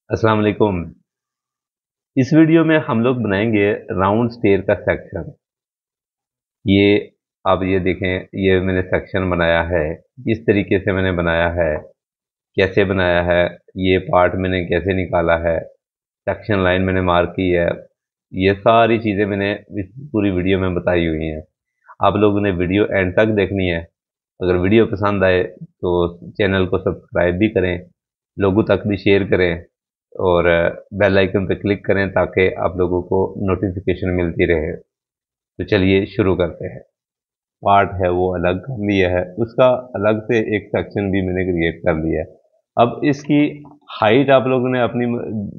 अस्सलाम वालेकुम। इस वीडियो में हम लोग बनाएंगे राउंड स्टेयर का सेक्शन। ये आप ये देखें, ये मैंने सेक्शन बनाया है। इस तरीके से मैंने बनाया है। कैसे बनाया है, ये पार्ट मैंने कैसे निकाला है, सेक्शन लाइन मैंने मार्क की है। ये सारी चीज़ें मैंने इस पूरी वीडियो में बताई हुई हैं। आप लोगों ने वीडियो एंड तक देखनी है। अगर वीडियो पसंद आए तो चैनल को सब्सक्राइब भी करें, लोगों तक भी शेयर करें और बेल आइकन पर क्लिक करें ताकि आप लोगों को नोटिफिकेशन मिलती रहे। तो चलिए शुरू करते हैं। पार्ट है वो अलग कर लिया है, उसका अलग से एक सेक्शन भी मैंने क्रिएट कर लिया है। अब इसकी हाइट आप लोगों ने अपनी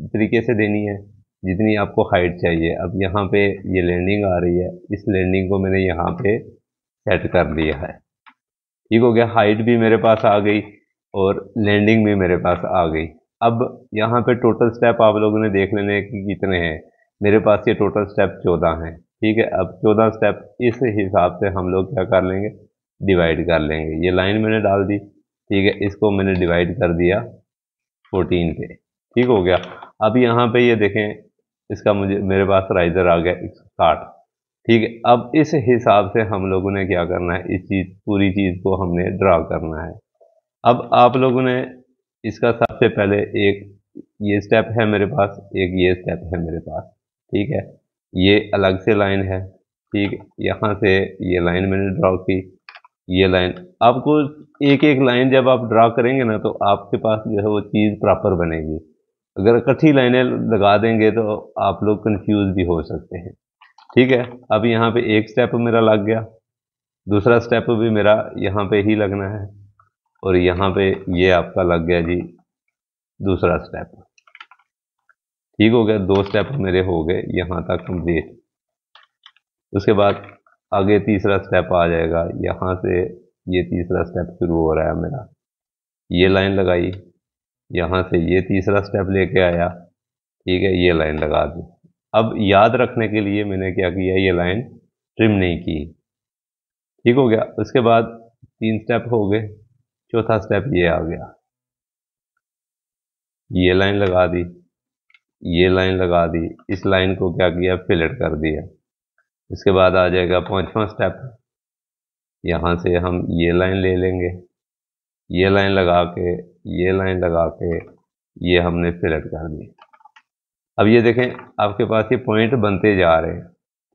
तरीके से देनी है, जितनी आपको हाइट चाहिए। अब यहाँ पे ये लैंडिंग आ रही है, इस लैंडिंग को मैंने यहाँ पे सेट कर लिया है। ठीक हो गया, हाइट भी मेरे पास आ गई और लैंडिंग भी मेरे पास आ गई। अब यहाँ पे टोटल स्टेप आप लोगों ने देख लेने कि कितने हैं। मेरे पास ये टोटल स्टेप 14 हैं। ठीक है, अब 14 स्टेप इस हिसाब से हम लोग क्या कर लेंगे, डिवाइड कर लेंगे। ये लाइन मैंने डाल दी, ठीक है, इसको मैंने डिवाइड कर दिया 14 पे। ठीक हो गया। अब यहाँ पे ये देखें, इसका मुझे मेरे पास राइजर आ गया 160। ठीक है, अब इस हिसाब से हम लोगों ने क्या करना है, इस चीज पूरी चीज को हमने ड्रा करना है। अब आप लोगों ने इसका सबसे पहले एक ये स्टेप है मेरे पास, एक ये स्टेप है मेरे पास। ठीक है, ये अलग से लाइन है। ठीक है, यहाँ से ये लाइन मैंने ड्रा की, ये लाइन। आपको एक एक लाइन जब आप ड्रा करेंगे ना तो आपके पास जो है वो चीज़ प्रॉपर बनेगी। अगर इकट्ठी लाइनें लगा देंगे तो आप लोग कंफ्यूज भी हो सकते हैं। ठीक है, अब यहाँ पे एक स्टेप मेरा लग गया, दूसरा स्टेप भी मेरा यहाँ पे ही लगना है और यहाँ पे ये आपका लग गया जी दूसरा स्टेप। ठीक हो गया, दो स्टेप मेरे हो गए यहाँ तक कंप्लीट। उसके बाद आगे तीसरा स्टेप आ जाएगा, यहाँ से ये तीसरा स्टेप शुरू हो रहा है मेरा। ये लाइन लगाई, यहाँ से ये तीसरा स्टेप लेके आया। ठीक है, ये लाइन लगा दी। अब याद रखने के लिए मैंने क्या किया, ये लाइन ट्रिम नहीं की। ठीक हो गया, उसके बाद तीन स्टेप हो गए, चौथा स्टेप ये आ गया। ये लाइन लगा दी, ये लाइन लगा दी, इस लाइन को क्या किया, फिलेट कर दिया। इसके बाद आ जाएगा पांचवा स्टेप। यहाँ से हम ये लाइन ले लेंगे, ये लाइन लगा के, ये लाइन लगा के ये हमने फिलेट कर दी। अब ये देखें, आपके पास ये पॉइंट बनते जा रहे हैं।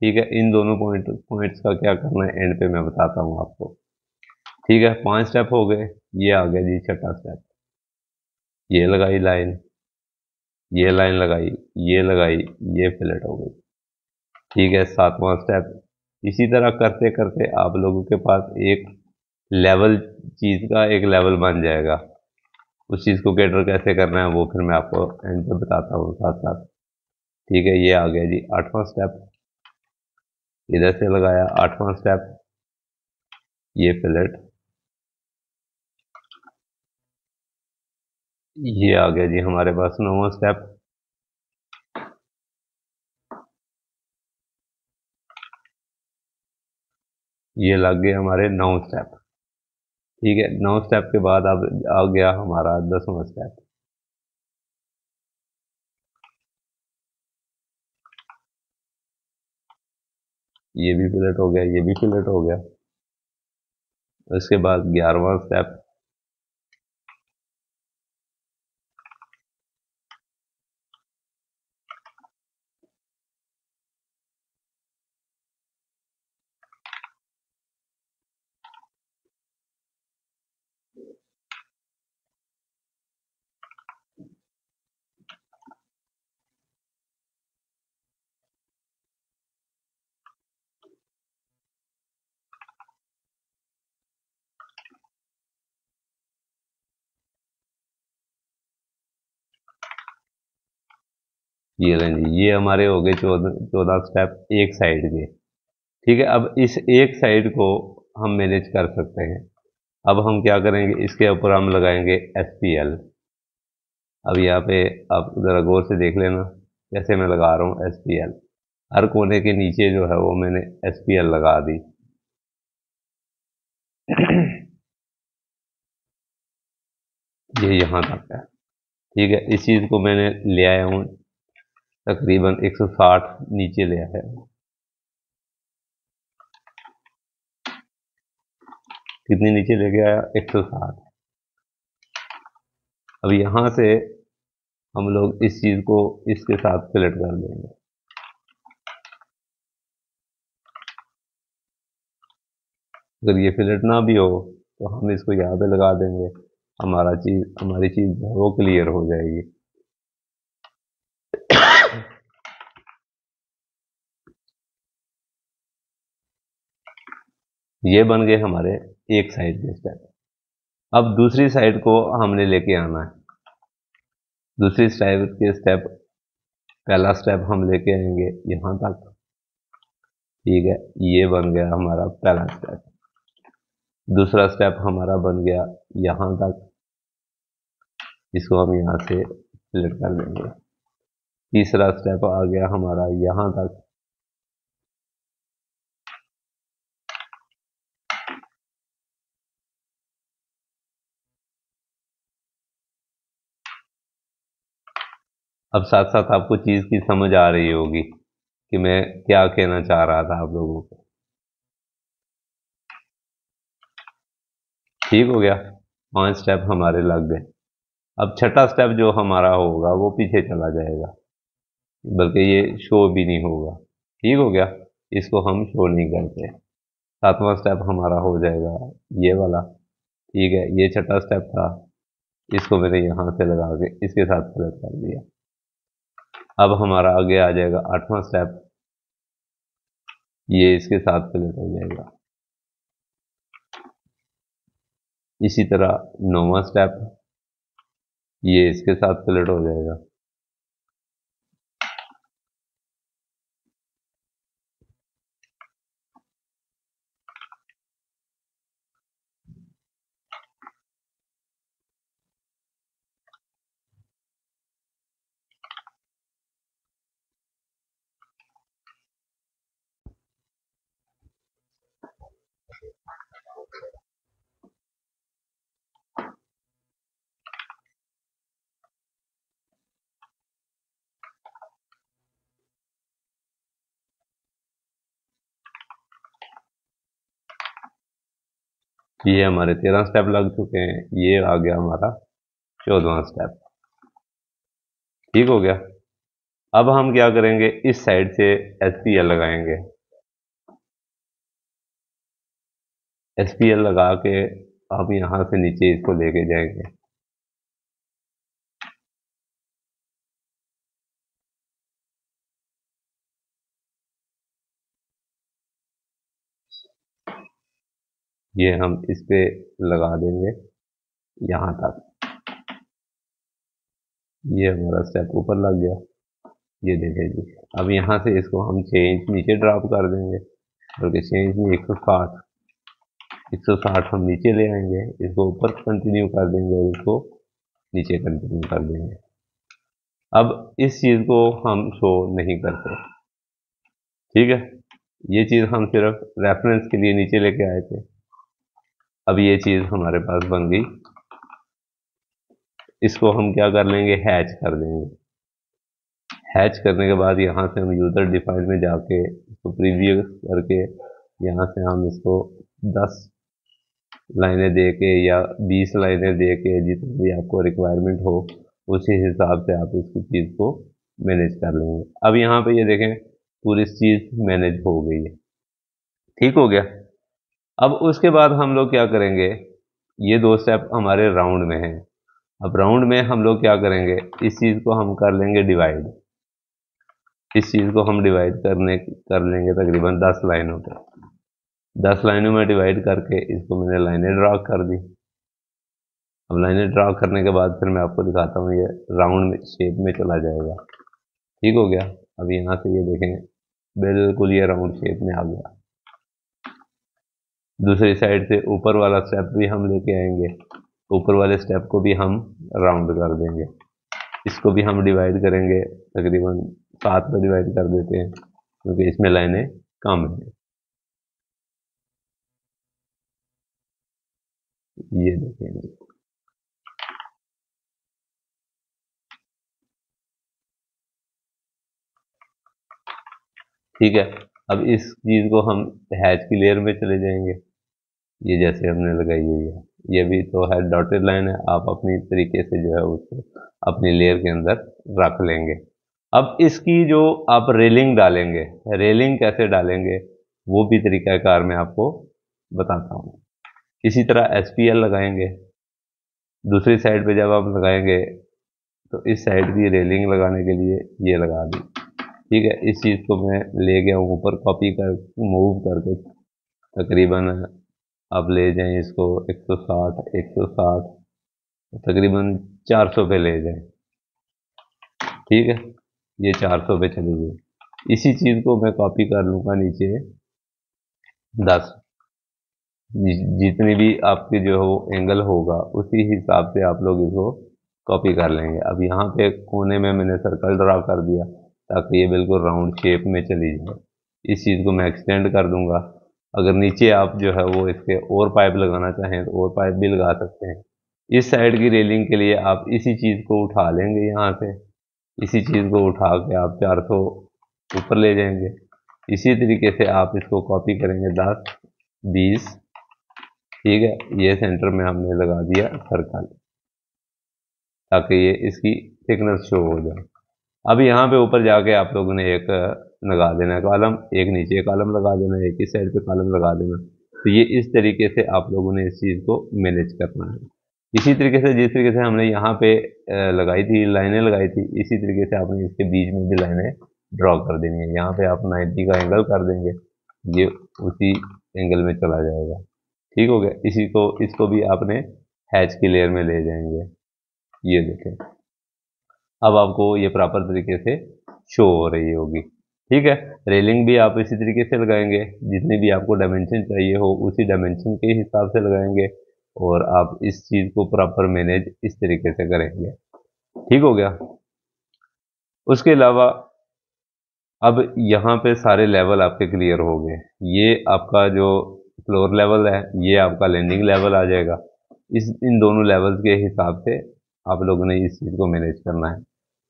ठीक है, इन दोनों पॉइंट्स का क्या करना है एंड पे मैं बताता हूँ आपको। ठीक है, 5 स्टेप हो गए। ये आ गया जी छठा स्टेप। ये लगाई लाइन, ये लाइन लगाई, ये लगाई, ये फिलेट हो गई। ठीक है, सातवां स्टेप। इसी तरह करते करते आप लोगों के पास एक लेवल, चीज का एक लेवल बन जाएगा। उस चीज को कैटर कैसे करना है वो फिर मैं आपको एंड पे बताता हूँ साथ साथ। ठीक है, ये आ गया जी आठवां स्टेप। इधर से लगाया आठवां स्टेप, ये फिलेट। ये आ गया जी हमारे पास नौवां स्टेप। ये लग गए हमारे 9 स्टेप। ठीक है, 9 स्टेप के बाद अब आ गया हमारा 10वां स्टेप। ये भी फिलेट हो गया, ये भी फिलेट हो गया। उसके बाद 11वां स्टेप। ये लें जी, ये हमारे हो गए 14 स्टेप एक साइड के। ठीक है, अब इस एक साइड को हम मैनेज कर सकते हैं। अब हम क्या करेंगे, इसके ऊपर हम लगाएंगे SPL। अब यहाँ पे आप ज़रा गौर से देख लेना कैसे मैं लगा रहा हूँ SPL। हर कोने के नीचे जो है वो मैंने SPL लगा दी। ये यहाँ तक है। ठीक है, इस चीज़ को मैंने ले आया हूँ तकरीबन 160 नीचे ले आया हूँ। कितनी नीचे लेके आया? 160। अब यहाँ से हम लोग इस चीज़ को इसके साथ फिलेट कर देंगे। अगर ये फिलेट ना भी हो तो हम इसको यहाँ पे लगा देंगे, हमारी चीज़ वो क्लियर हो जाएगी। ये बन गए हमारे एक साइड के स्टेप। अब दूसरी साइड को हमने लेके आना है। दूसरी साइड के स्टेप, पहला स्टेप हम लेके आएंगे यहाँ तक। ठीक है, ये बन गया हमारा पहला स्टेप। दूसरा स्टेप हमारा बन गया यहाँ तक, इसको हम यहाँ से फिलेट कर देंगे। तीसरा स्टेप आ गया हमारा यहाँ तक। अब साथ साथ आपको चीज़ की समझ आ रही होगी कि मैं क्या कहना चाह रहा था आप लोगों को। ठीक हो गया, 5 स्टेप हमारे लग गए। अब छठा स्टेप जो हमारा होगा वो पीछे चला जाएगा, बल्कि ये शो भी नहीं होगा। ठीक हो गया, इसको हम शो नहीं करते। सातवां स्टेप हमारा हो जाएगा ये वाला। ठीक है, ये छठा स्टेप था, इसको मैंने यहाँ से लगा के इसके साथ फिलेट कर दिया। अब हमारा आगे आ जाएगा आठवां स्टेप, ये इसके साथ फिलेट हो जाएगा। इसी तरह नौवां स्टेप, ये इसके साथ फिलेट हो जाएगा। ये हमारे 13 स्टेप लग चुके हैं। ये आ गया हमारा 14वां स्टेप। ठीक हो गया। अब हम क्या करेंगे, इस साइड से एसपीएल लगाएंगे। एसपीएल लगा के अब यहाँ से नीचे इसको लेके जाएंगे। ये हम इस पे लगा देंगे यहाँ तक। ये हमारा स्टेप ऊपर लग गया, ये देखें जी। अब यहाँ से इसको हम चेंज नीचे ड्रॉप कर देंगे, बल्कि चेंज में 160 हम नीचे ले आएंगे, इसको ऊपर कंटिन्यू कर देंगे और इसको नीचे कंटिन्यू कर देंगे। अब इस चीज़ को हम शो नहीं करते। ठीक है, ये चीज़ हम सिर्फ रेफरेंस के लिए नीचे लेके आए थे। अब ये चीज़ हमारे पास बन गई, इसको हम क्या कर लेंगे, हैच कर देंगे। हैच करने के बाद यहाँ से हम यूज़र डिफाइन में जाके इसको प्रीव्यू करके यहाँ से हम इसको 10 लाइनें दे के या 20 लाइनें दे के, जितनी भी आपको रिक्वायरमेंट हो उसी हिसाब से आप इसकी चीज़ को मैनेज कर लेंगे। अब यहाँ पे ये देखें, पूरी चीज़ मैनेज हो गई है। ठीक हो गया। अब उसके बाद हम लोग क्या करेंगे, ये दो स्टेप हमारे राउंड में हैं। अब राउंड में हम लोग क्या करेंगे, इस चीज़ को हम कर लेंगे डिवाइड। इस चीज़ को हम डिवाइड कर लेंगे तकरीबन 10 लाइनों पे। 10 लाइनों में डिवाइड करके इसको मैंने लाइनें ड्रा कर दी। अब लाइनें ड्रा करने के बाद फिर मैं आपको दिखाता हूँ, ये राउंड में शेप में चला जाएगा। ठीक हो गया। अब यहाँ से ये देखें, बिल्कुल ये राउंड शेप में आ गया। दूसरी साइड से ऊपर वाला स्टेप भी हम लेके आएंगे, ऊपर वाले स्टेप को भी हम राउंड कर देंगे। इसको भी हम डिवाइड करेंगे, तकरीबन 7 में डिवाइड कर देते हैं क्योंकि इसमें लाइनें कम है। ये देखेंगे, ठीक है। अब इस चीज़ को हम हैच की लेयर में चले जाएंगे। ये जैसे हमने लगाई हुई है, ये भी तो है डॉटेड लाइन है, आप अपनी तरीके से जो है उसको अपनी लेयर के अंदर रख लेंगे। अब इसकी जो आप रेलिंग डालेंगे, रेलिंग कैसे डालेंगे वो भी तरीकाकार मैं आपको बताता हूँ। इसी तरह एसपीएल लगाएंगे, दूसरी साइड पे जब आप लगाएंगे तो इस साइड की रेलिंग लगाने के लिए ये लगा दी। ठीक है, इस चीज़ को मैं ले गया हूँ ऊपर, कॉपी कर मूव करके तकरीबन आप ले जाएं इसको 160 160 तकरीबन 400 पे ले जाएं। ठीक है, ये 400 पे चली गई। इसी चीज़ को मैं कॉपी कर लूँगा नीचे 10, जितनी भी आपकी जो हो एंगल होगा उसी हिसाब से आप लोग इसको कॉपी कर लेंगे। अब यहाँ पे कोने में मैंने सर्कल ड्रा कर दिया ताकि ये बिल्कुल राउंड शेप में चली जाए। इस चीज़ को मैं एक्सटेंड कर दूंगा। अगर नीचे आप जो है वो इसके और पाइप लगाना चाहें तो और पाइप भी लगा सकते हैं। इस साइड की रेलिंग के लिए आप इसी चीज़ को उठा लेंगे, यहाँ से इसी चीज़ को उठा के आप 400 ऊपर ले जाएंगे। इसी तरीके से आप इसको कॉपी करेंगे 10 20। ठीक है, ये सेंटर में हमने लगा दिया सर्कल ताकि ये इसकी थिकनेस शो हो जाए। अब यहाँ पे ऊपर जाके आप लोगों ने एक लगा देना है कॉलम, एक नीचे कॉलम लगा देना है, एक इस साइड पे कॉलम लगा देना। तो ये इस तरीके से आप लोगों ने इस चीज़ को मैनेज करना है। इसी तरीके से जिस तरीके से हमने यहाँ पे लगाई थी, लाइनें लगाई थी, इसी तरीके से आपने इसके बीच में भी लाइनें ड्रॉ कर देनी है। यहाँ पे आप 90 का एंगल कर देंगे, ये उसी एंगल में चला जाएगा। ठीक हो गया। इसी को इसको भी आपने हैच की लेयर में ले जाएंगे। ये देखें, अब आपको ये प्रॉपर तरीके से शो हो रही होगी। ठीक है, रेलिंग भी आप इसी तरीके से लगाएंगे, जितनी भी आपको डायमेंशन चाहिए हो उसी डायमेंशन के हिसाब से लगाएंगे और आप इस चीज़ को प्रॉपर मैनेज इस तरीके से करेंगे। ठीक हो गया। उसके अलावा अब यहाँ पे सारे लेवल आपके क्लियर हो गए। ये आपका जो फ्लोर लेवल है, ये आपका लैंडिंग लेवल आ जाएगा। इन दोनों लेवल्स के हिसाब से आप लोगों ने इस चीज़ को मैनेज करना है।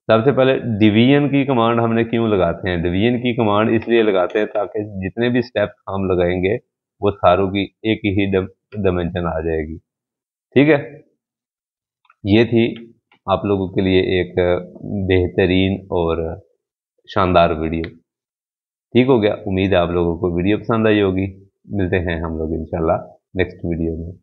सबसे पहले डिवीजन की कमांड हमने क्यों लगाते हैं? डिवीजन की कमांड इसलिए लगाते हैं ताकि जितने भी स्टेप हम लगाएंगे वो सारों की एक ही डायमेंशन आ जाएगी। ठीक है, ये थी आप लोगों के लिए एक बेहतरीन और शानदार वीडियो। ठीक हो गया। उम्मीद है आप लोगों को वीडियो पसंद आई होगी। मिलते हैं हम लोग इंशाल्लाह नेक्स्ट वीडियो में।